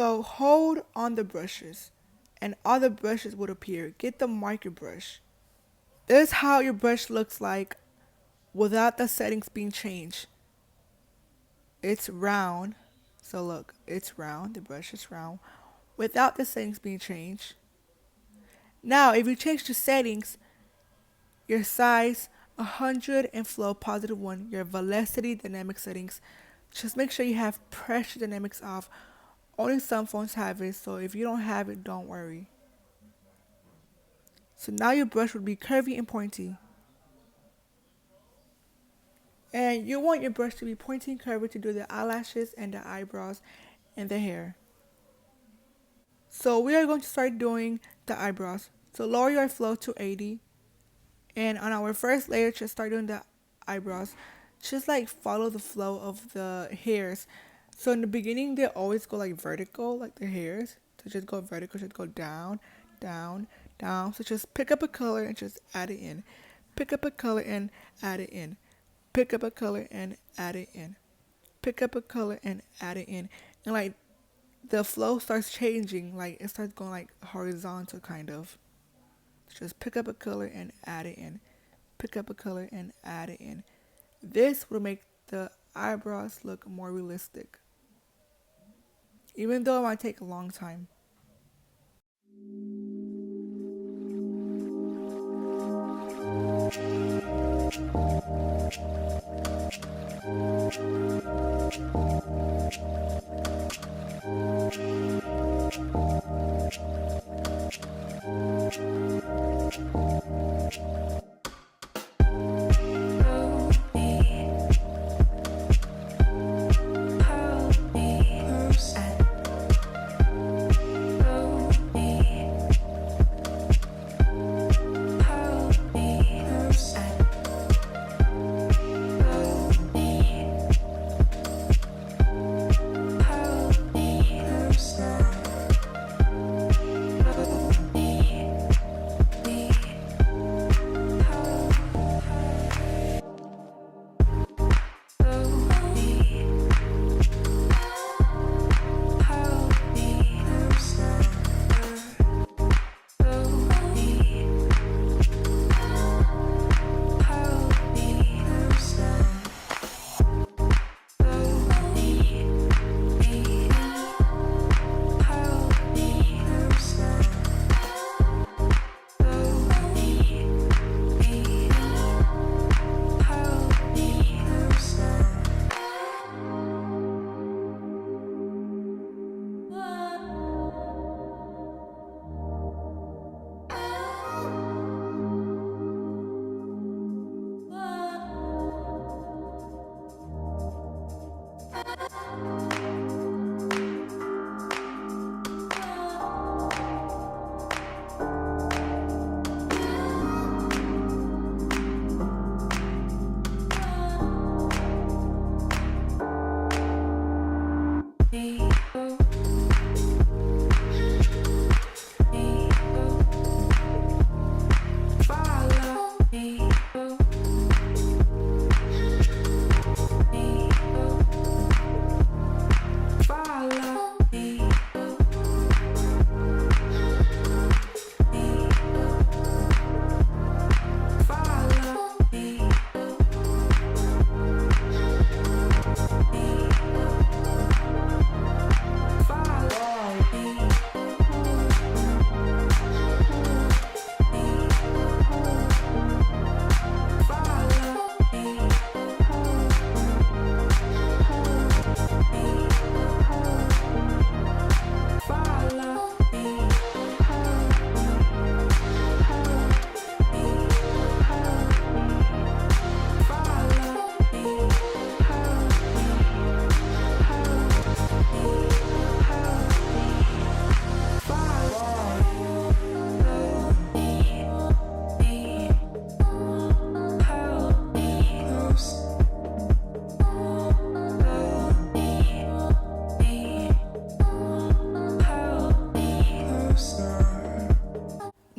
So hold on the brushes and all the brushes would appear. Get the marker brush. This is how your brush looks like without the settings being changed. It's round. So look, it's round. The brush is round without the settings being changed. Now, if you change the settings, your size 100 and flow +1, your velocity dynamic settings, just make sure you have pressure dynamics off. Only some phones have it, so if you don't have it, don't worry. So now your brush would be curvy and pointy. And you want your brush to be pointy and curvy to do the eyelashes and the eyebrows and the hair. So we are going to start doing the eyebrows. So lower your flow to 80. And on our first layer, just start doing the eyebrows. Just like follow the flow of the hairs. So in the beginning, they always go like vertical, like the hairs. So just go vertical, just go down, down, down. So just pick up a color and just add it in. Pick up a color and add it in. Pick up a color and add it in. Pick up a color and add it in. And like the flow starts changing, like it starts going like horizontal kind of. Just pick up a color and add it in. Pick up a color and add it in. This will make the eyebrows look more realistic. Even though it might take a long time.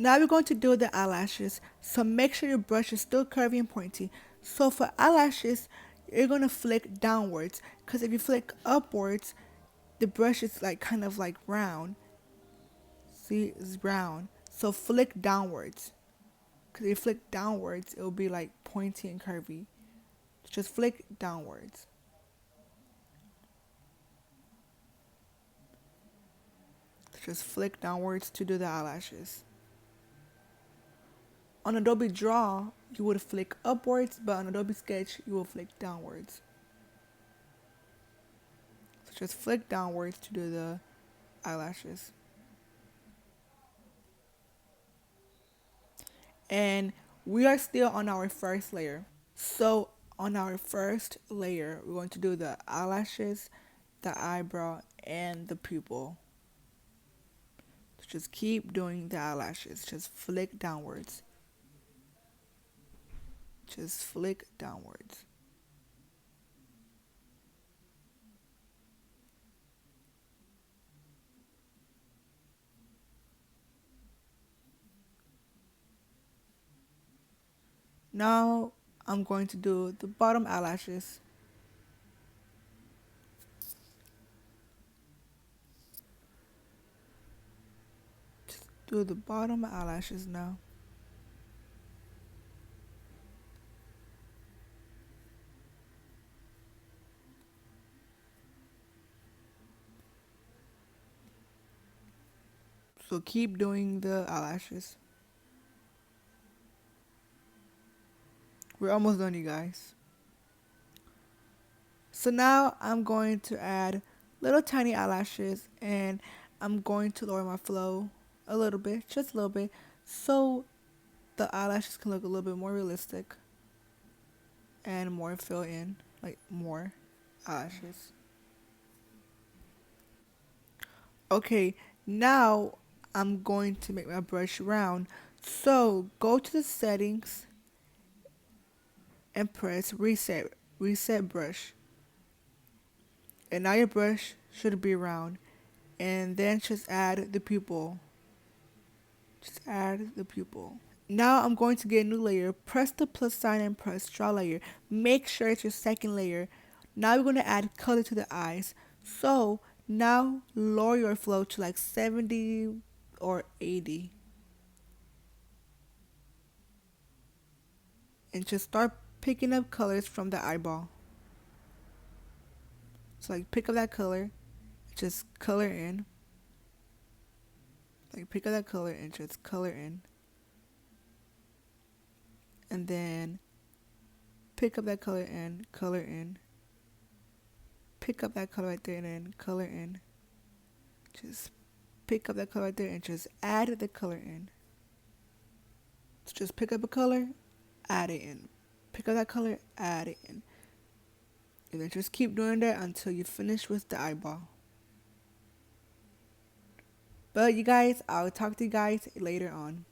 Now we're going to do the eyelashes. So make sure your brush is still curvy and pointy. So for eyelashes, you're going to flick downwards. Because if you flick upwards, the brush is like kind of like round. See, it's round. So flick downwards. Because if you flick downwards, it'll be like pointy and curvy. Just flick downwards. Just flick downwards to do the eyelashes. On Adobe Draw, you would flick upwards, but on Adobe Sketch, you will flick downwards. So just flick downwards to do the eyelashes. And we are still on our first layer. So on our first layer, we're going to do the eyelashes, the eyebrow, and the pupil. So just keep doing the eyelashes. Just flick downwards. Just flick downwards. Now I'm going to do the bottom eyelashes. Just do the bottom eyelashes now. So keep doing the eyelashes. We're almost done, you guys. So now I'm going to add little tiny eyelashes, and I'm going to lower my flow a little bit, just a little bit, so the eyelashes can look a little bit more realistic and more fill in, like more eyelashes. Okay, now I'm going to make my brush round. So go to the settings and press reset brush. And now your brush should be round. And then just add the pupil. Just add the pupil. Now I'm going to get a new layer. Press the plus sign and press draw layer. Make sure it's your second layer. Now we're going to add color to the eyes. So now lower your flow to like 70 or 80. And just start picking up colors from the eyeball. So like pick up that color, just color in. Like pick up that color and just color in. And then pick up that color and color in. Pick up that color right there and then color in. Just pick up that color right there and just add the color in. So just pick up a color, add it in. Pick up that color, add it in. And then just keep doing that until you finish with the eyeball. But you guys, I'll talk to you guys later on.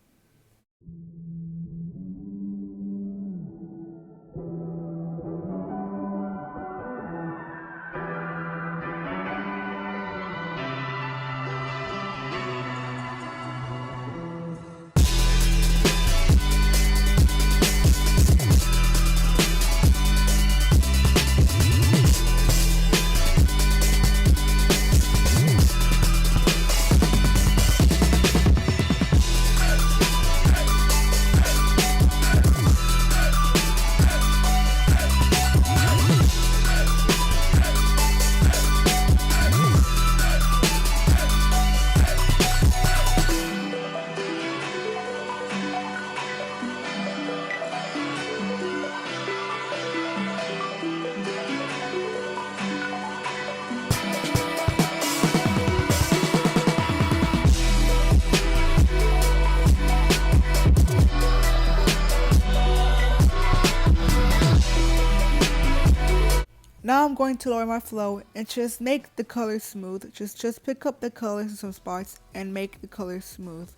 Now I'm going to lower my flow and just make the color smooth. Just pick up the colors in some spots and make the color smooth.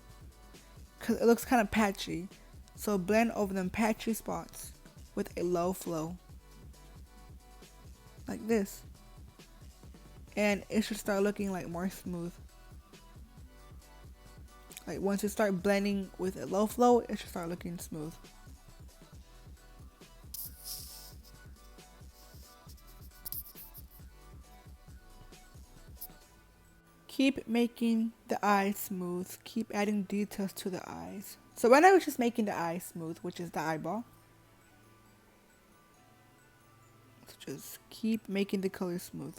Cause it looks kind of patchy. So blend over them patchy spots with a low flow. Like this. And it should start looking like more smooth. Like once you start blending with a low flow, it should start looking smooth. Keep making the eyes smooth. Keep adding details to the eyes. So right now we're just making the eyes smooth, which is the eyeball. So just keep making the color smooth.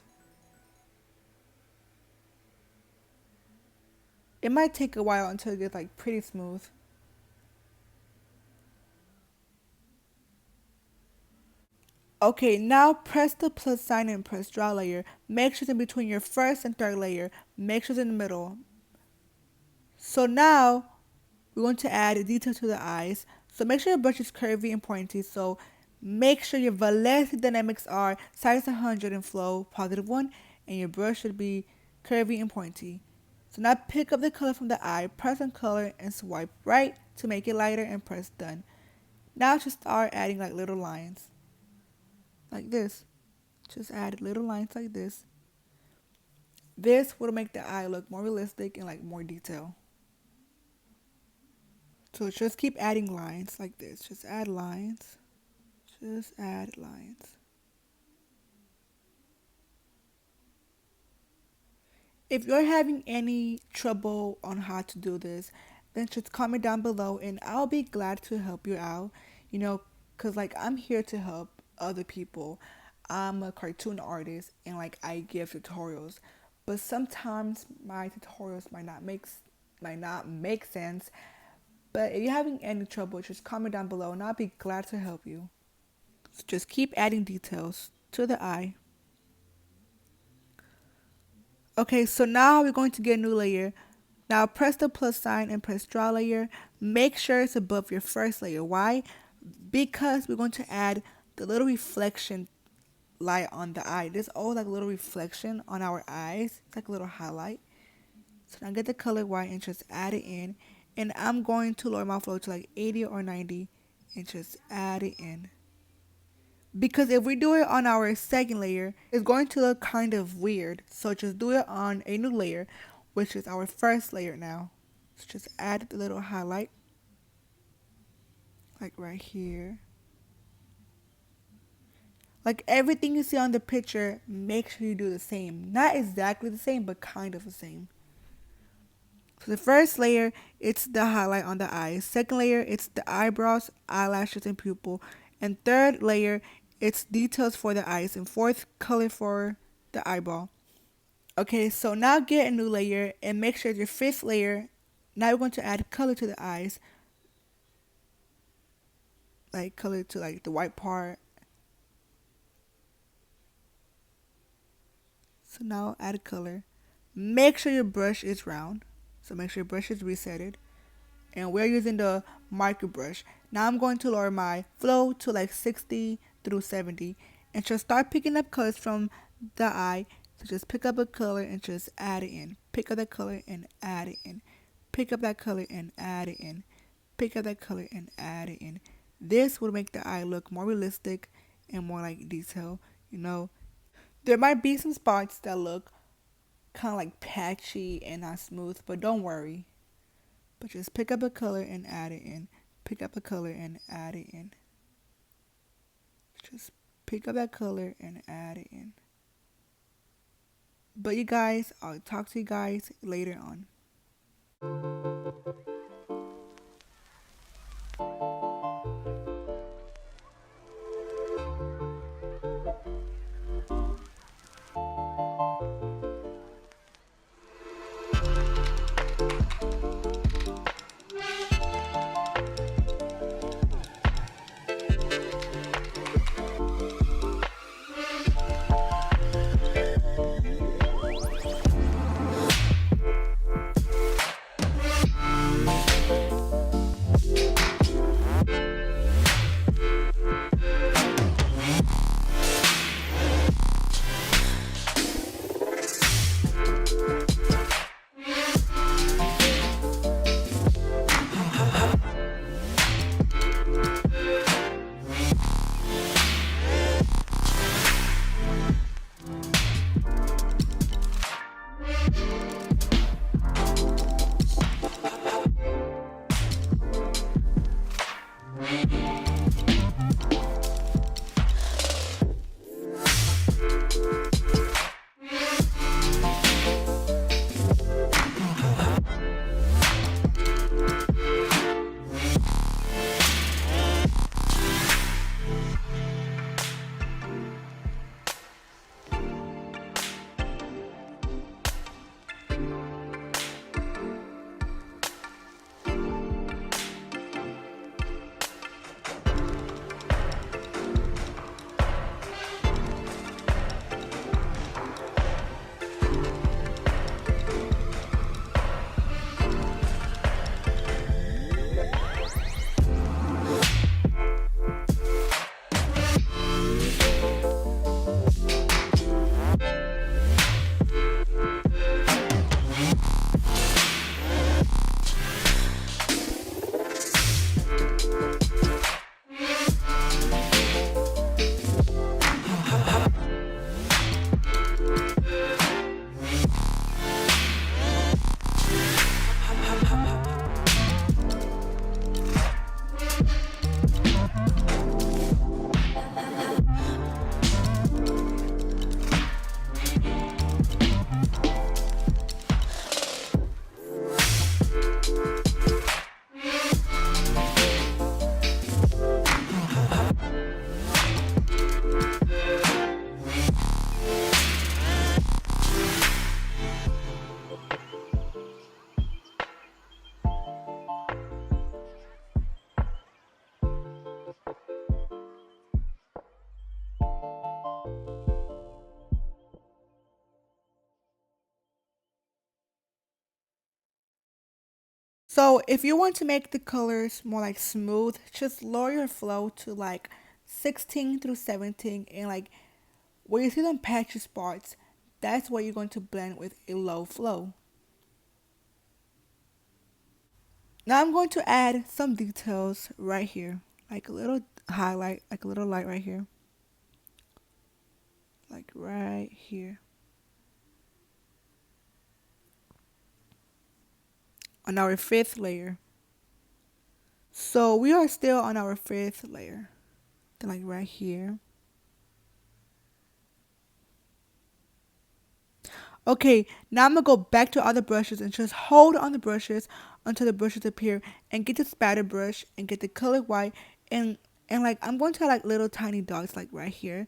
It might take a while until it gets like pretty smooth. Okay, now press the plus sign and press draw layer. Make sure it's in between your first and third layer. Make sure it's in the middle. So now we're going to add a detail to the eyes. So make sure your brush is curvy and pointy. So make sure your velocity dynamics are size 100 and flow +1, and your brush should be curvy and pointy. So now pick up the color from the eye, press on color and swipe right to make it lighter and press done. Now just start adding like little lines like this. Just add little lines like this. This will make the eye look more realistic and like more detail. So just keep adding lines like this. Just add lines. Just add lines. If you're having any trouble on how to do this, then just comment down below and I'll be glad to help you out. You know, because like I'm here to help other people. I'm a cartoon artist and like I give tutorials. But sometimes my tutorials might not make sense. But if you're having any trouble, just comment down below and I'll be glad to help you. So just keep adding details to the eye. Okay, so now we're going to get a new layer. Now press the plus sign and press draw layer. Make sure it's above your first layer. Why? Because we're going to add the little reflection light on the eye. There's all like a little reflection on our eyes. It's like a little highlight. So now get the color white and just add it in. And I'm going to lower my flow to like 80 or 90 and just add it in. Because if we do it on our second layer, it's going to look kind of weird. So just do it on a new layer, which is our first layer now. So just add the little highlight, like right here. Like everything you see on the picture, make sure you do the same. Not exactly the same, but kind of the same. So the first layer, it's the highlight on the eyes. Second layer, it's the eyebrows, eyelashes, and pupil. And third layer, it's details for the eyes. And fourth, color for the eyeball. Okay, so now get a new layer and make sure your fifth layer, now we're going to add color to the eyes. Like color to like the white part. So now add a color. Make sure your brush is round. So make sure your brush is resetted. And we're using the marker brush. Now I'm going to lower my flow to like 60 through 70. And just start picking up colors from the eye. So just pick up a color and just add it in. Pick up that color and add it in. Pick up that color and add it in. Pick up that color and add it in. This will make the eye look more realistic and more like detail, you know. There might be some spots that look kind of like patchy and not smooth, but don't worry. But just pick up a color and add it in. Pick up a color and add it in. Just pick up that color and add it in. But you guys, I'll talk to you guys later on. So if you want to make the colors more like smooth, just lower your flow to like 16 through 17, and like where you see them patchy spots, that's where you're going to blend with a low flow. Now I'm going to add some details right here, like a little highlight, like a little light right here, like right here on our fifth layer. So we are still on our fifth layer. Then like right here. Okay, now I'm gonna go back to other brushes and just hold on the brushes until the brushes appear, and get the spatter brush and get the color white, and like I'm going to add like little tiny dots like right here,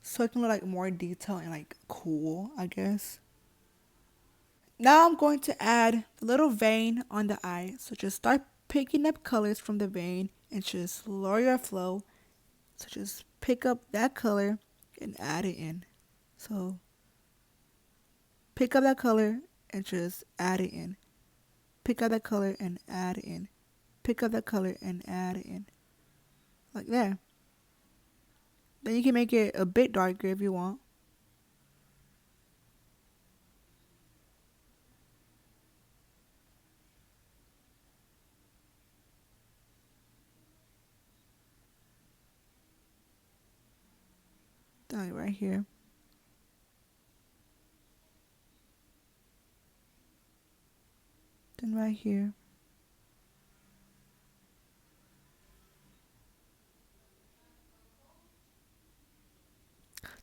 so it can look like more detail and like cool, I guess. Now I'm going to add the little vein on the eye. So just start picking up colors from the vein and just lower your flow. So just pick up that color and add it in. So pick up that color and just add it in. Pick up that color and add it in. Pick up that color and add it in. Like that. Then you can make it a bit darker if you want. Then like right here. Then right here.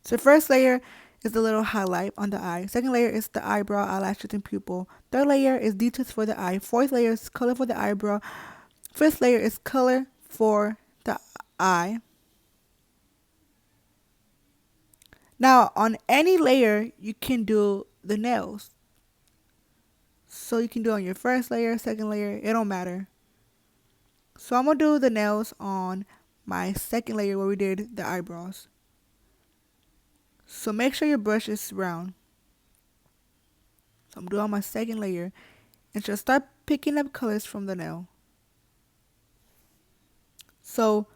So the first layer is the little highlight on the eye. Second layer is the eyebrow, eyelashes, and pupil. Third layer is details for the eye. Fourth layer is color for the eyebrow. Fifth layer is color for the eye. Now on any layer you can do the nails. So you can do it on your first layer, second layer, it don't matter. So I'm gonna do the nails on my second layer where we did the eyebrows. So make sure your brush is round. So I'm doing on my second layer and just start picking up colors from the nail. So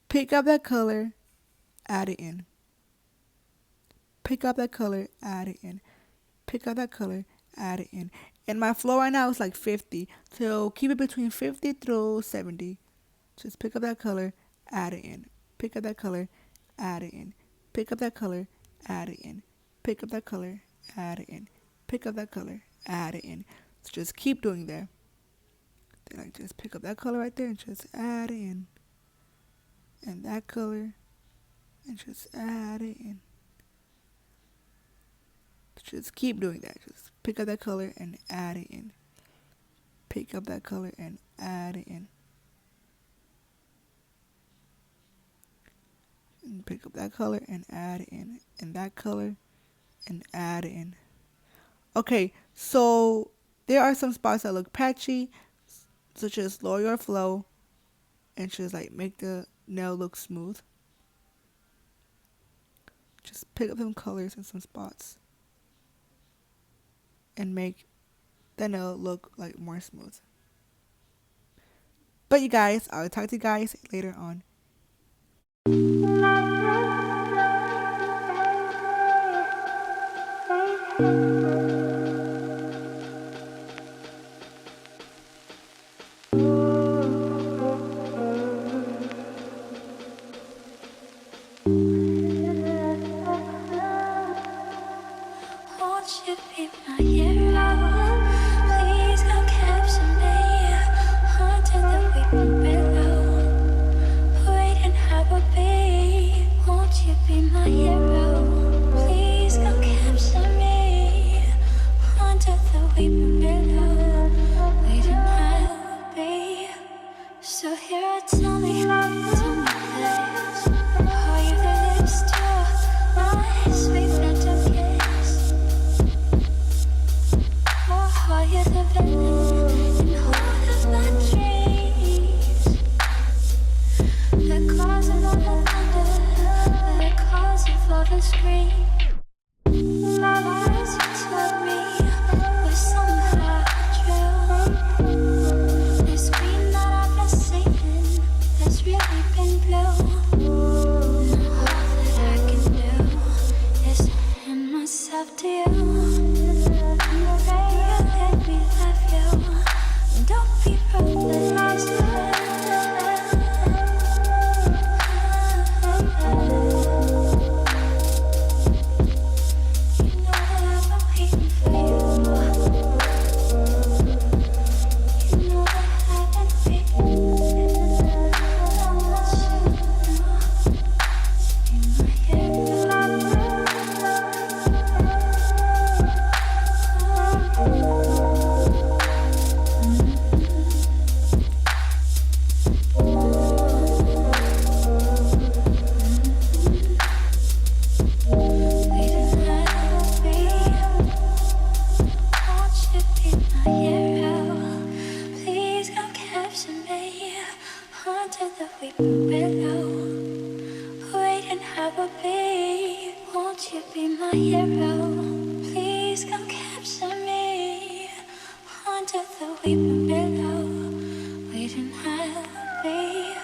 pick up that color, add it in. Pick up that color, add it in. Pick up that color, add it in. And my flow right now is like 50. So keep it between 50 through 70. Just pick up that color, add it in. Pick up that color, add it in. Pick up that color, add it in. Pick up that color, add it in. Pick up that color, add it in. So just keep doing that. Then I just pick up that color right there and just add it in. And that color, and just add it in. Just keep doing that. Just pick up that color and add it in. Pick up that color and add it in. And pick up that color and add it in. And that color and add it in. Okay, so there are some spots that look patchy. So just lower your flow and just like make the nail look smooth. Just pick up some colors in some spots and make the nail look like more smooth. But you guys, I'll talk to you guys later on. Won't you be my hero? Please come capture me under the weeping willow. Wait and have a be. Won't you be my hero? Please come capture me under the weeping willow. Wait and have a be. So here tell me this. Are you the lips to my sweet phantom kiss? Or are you the villain in all of my dreams? The cause of all the thunder, the cause of all the scream. The words you told me were somehow true. to you. You let me love you. Don't be ruthless. You know that I'm waiting for you. You know that I've been waiting. Won't you be my hero? Please come capture me under the weeping willow, waiting happily.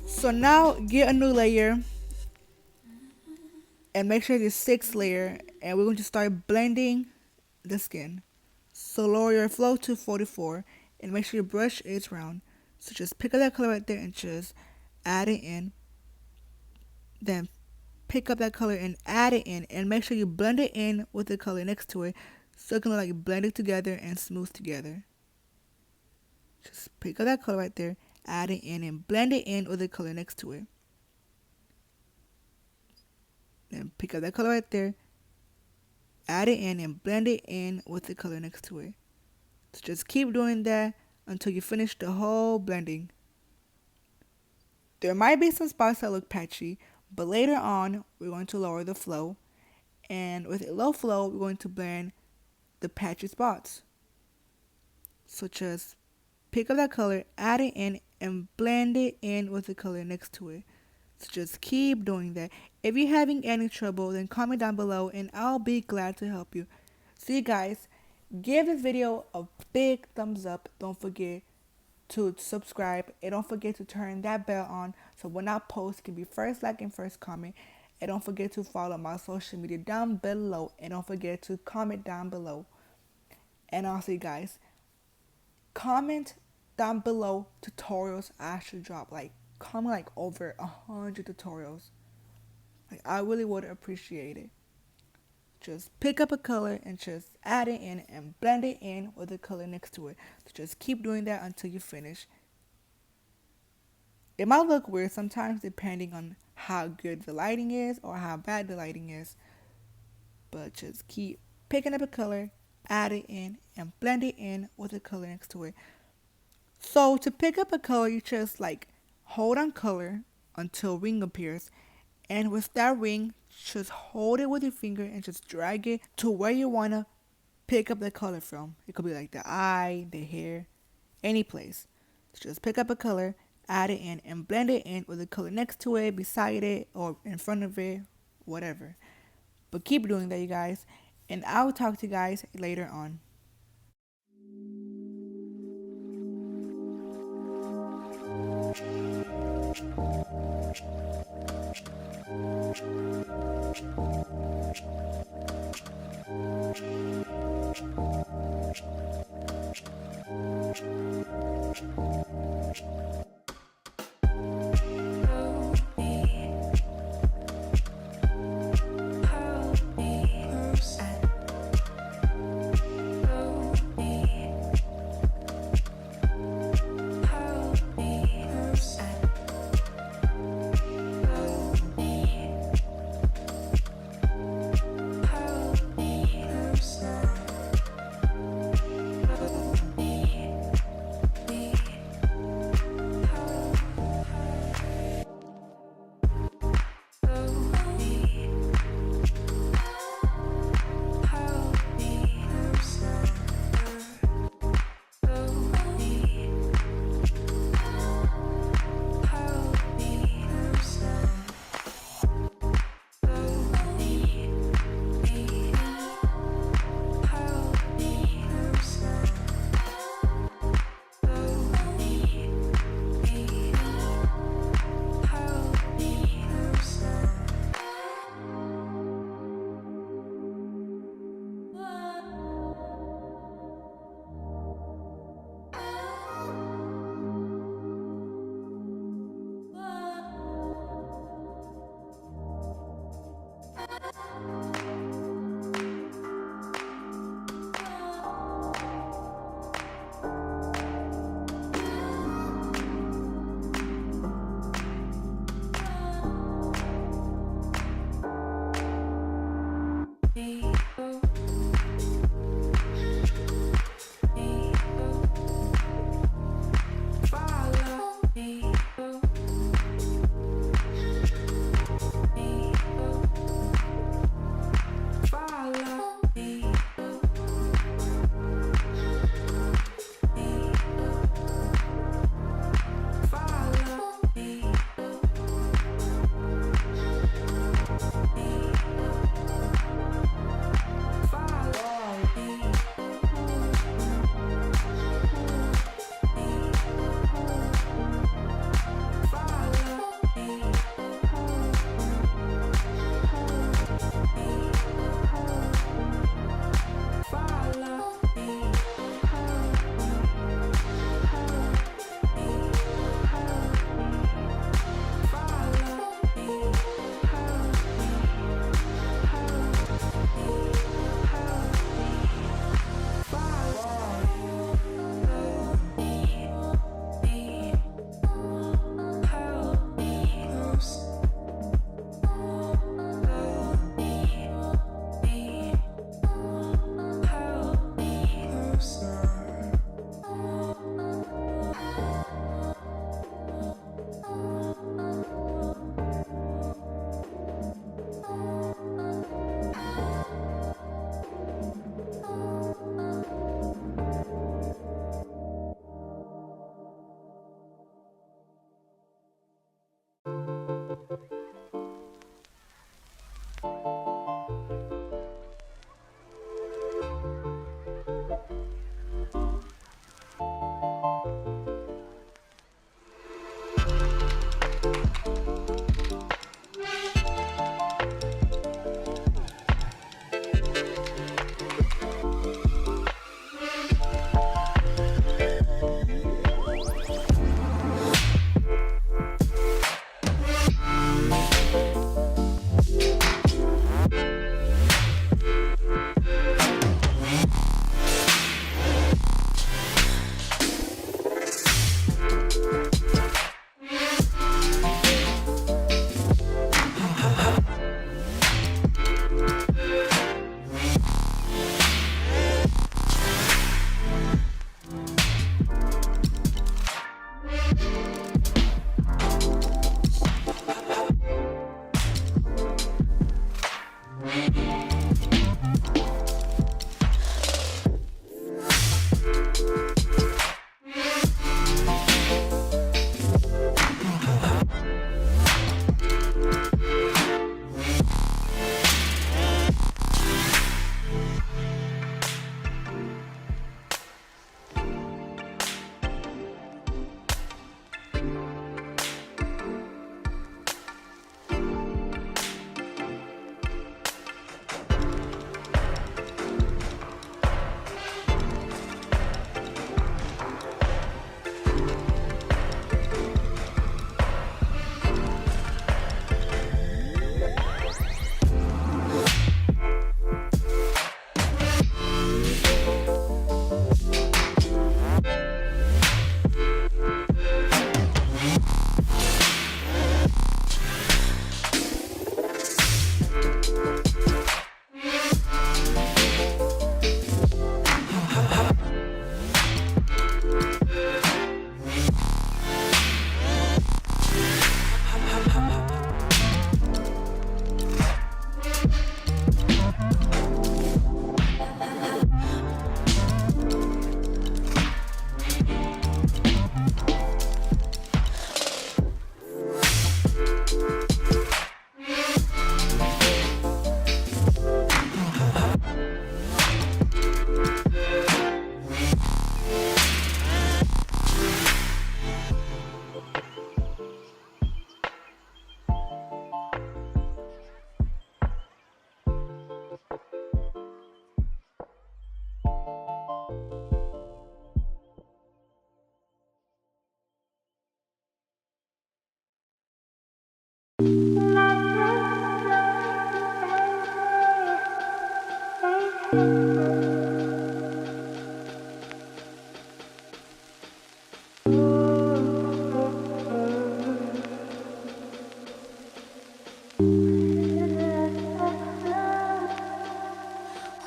So now get a new layer and make sure it's 6th layer, and we're going to start blending the skin. So lower your flow to 44 and make sure your brush is round. So just pick up that color right there and just add it in. Then pick up that color and add it in, and make sure you blend it in with the color next to it so it can look like blended together and smooth together. Just pick up that color right there, add it in, and blend it in with the color next to it. Then pick up that color right there, add it in, and blend it in with the color next to it. So just keep doing that until you finish the whole blending. There might be some spots that look patchy, but later on we're going to lower the flow, and with a low flow we're going to blend the patchy spots. So just pick up that color, add it in, and blend it in with the color next to it. So just keep doing that. If you're having any trouble, then comment down below and I'll be glad to help you. So you guys, give this video a big thumbs up. Don't forget to subscribe, and don't forget to turn that bell on so when I post, it can be first like and first comment. And don't forget to follow my social media down below, and don't forget to comment down below. And also, you guys, comment down below tutorials I should drop. Like, comment like over 100 tutorials. Like, I really would appreciate it. Just pick up a color and just add it in and blend it in with the color next to it. So just keep doing that until you finish. It might look weird sometimes depending on how good the lighting is or how bad the lighting is. But just keep picking up a color, add it in, and blend it in with the color next to it. So to pick up a color, you just like hold on color until ring appears. And with that ring, just hold it with your finger and just drag it to where you want to pick up the color from. It could be like the eye, the hair, any place. So just pick up a color, add it in, and blend it in with the color next to it, beside it, or in front of it, whatever. But keep doing that, you guys. And I'll talk to you guys later on.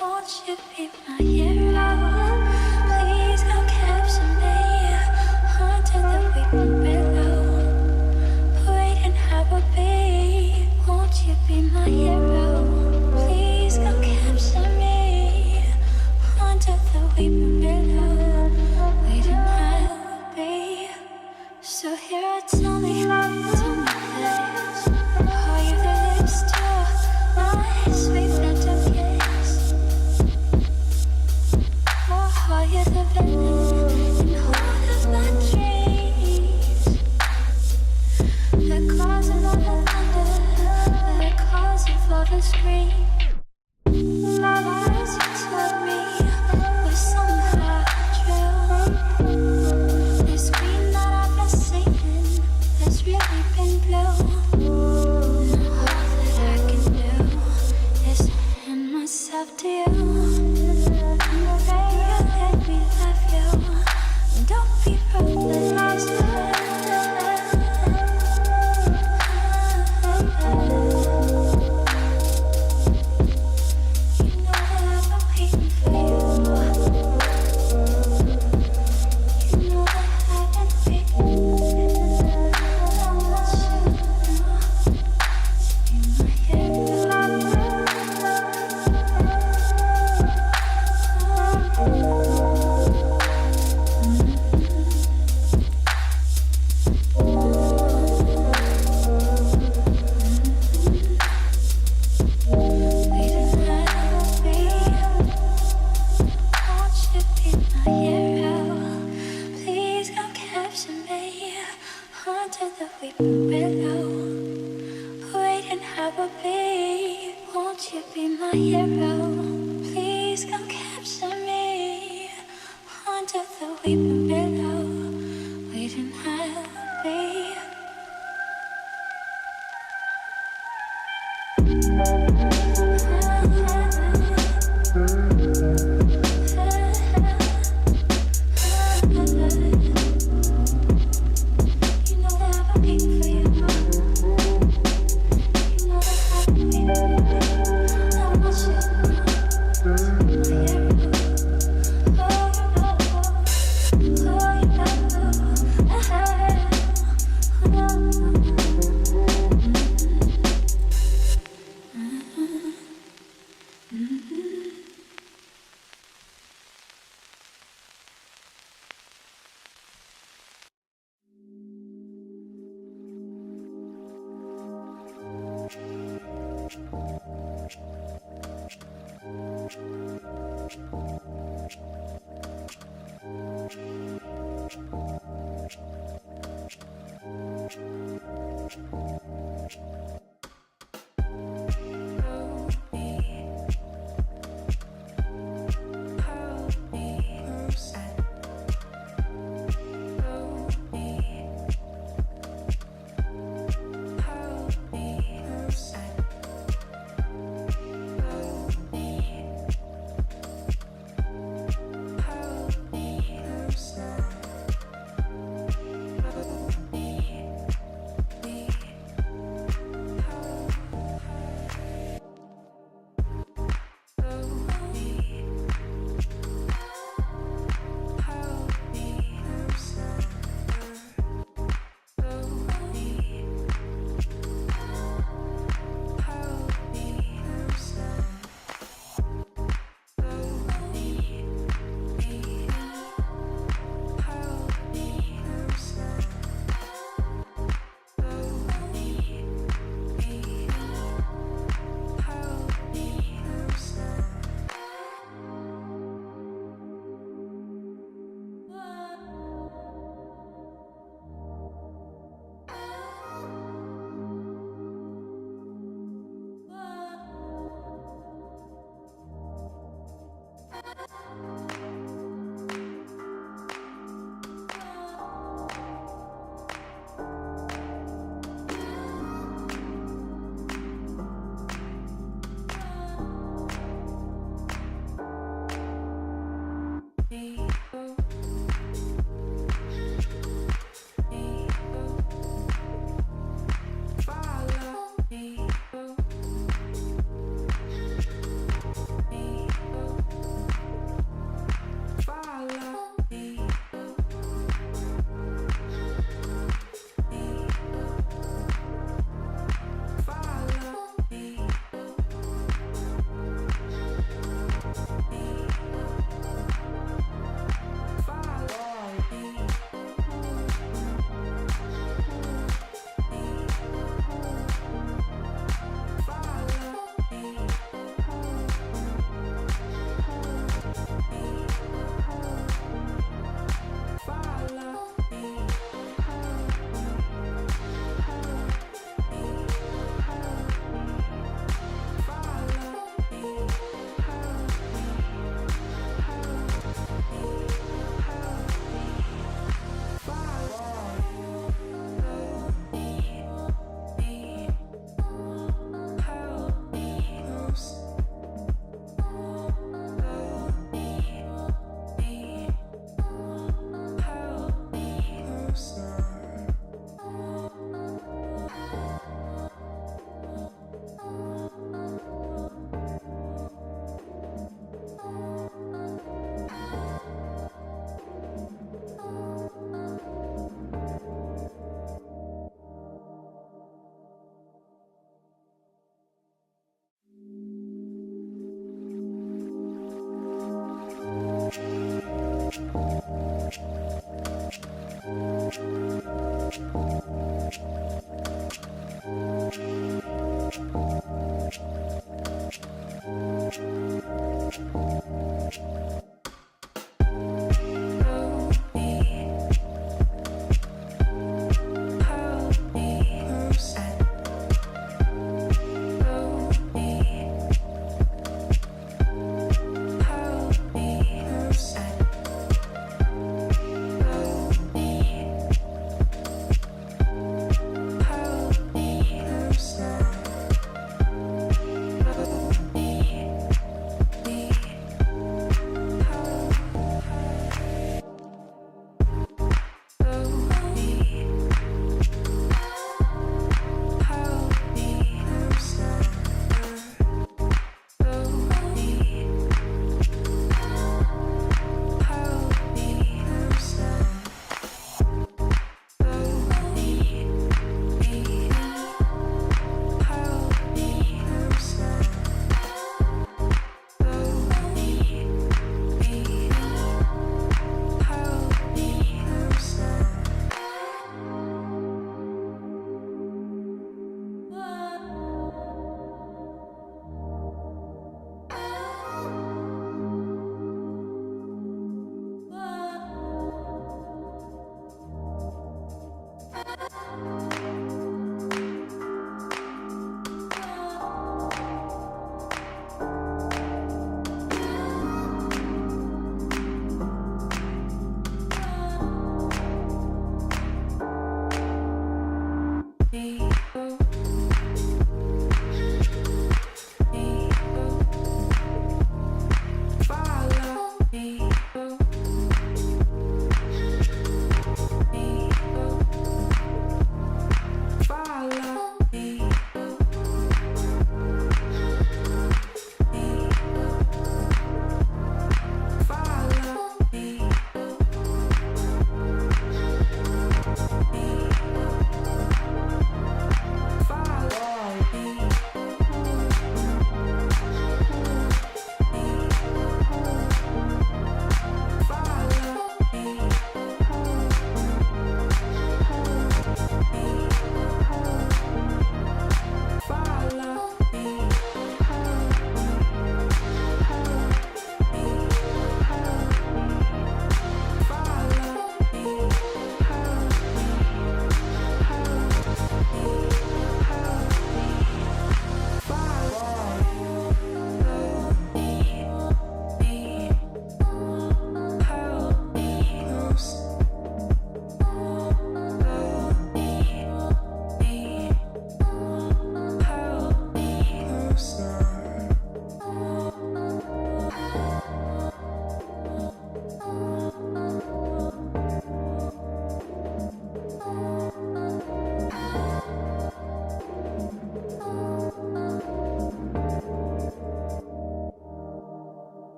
Won't you be my hero? Please come capture me under the weeping willow. Wait and have a be. Won't you be my hero? Please come capture me under the weeping willow. Wait and have a be. So here, tell me this. Are you the lips to my sweet phantom kiss? Or are you the villain in all of my dreams? The cause of all the thunder, the cause of all the scream. Lies you told me was somehow true. This green that I've been singing has really been blue. Now all that I can do is hand myself to you. Pray you let me love you. Don't be ruthless. You know that I've been waiting for you. You know that I've been waiting for you. Won't you be my hero? Please come capture me under the weeping willow. Wait and have me.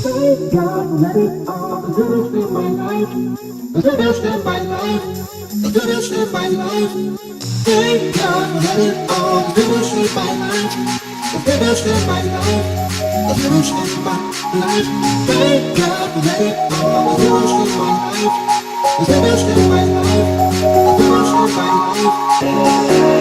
Thank God for letting all the goodness in my life. The goodness in my life. The goodness in my life. Thank God for letting all the goodness in my life. The goodness in my life. The goodness in my life. Thank God for letting all the goodness in my life. The goodness in my life. The goodness in my life.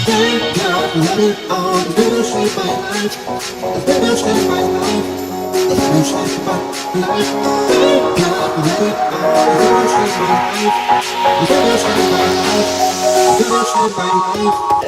Thank God for letting all the goodness in my life. The goodness in my life. The goodness in my life. Thank God for letting all the goodness in my life. The goodness in my life. The goodness in my life.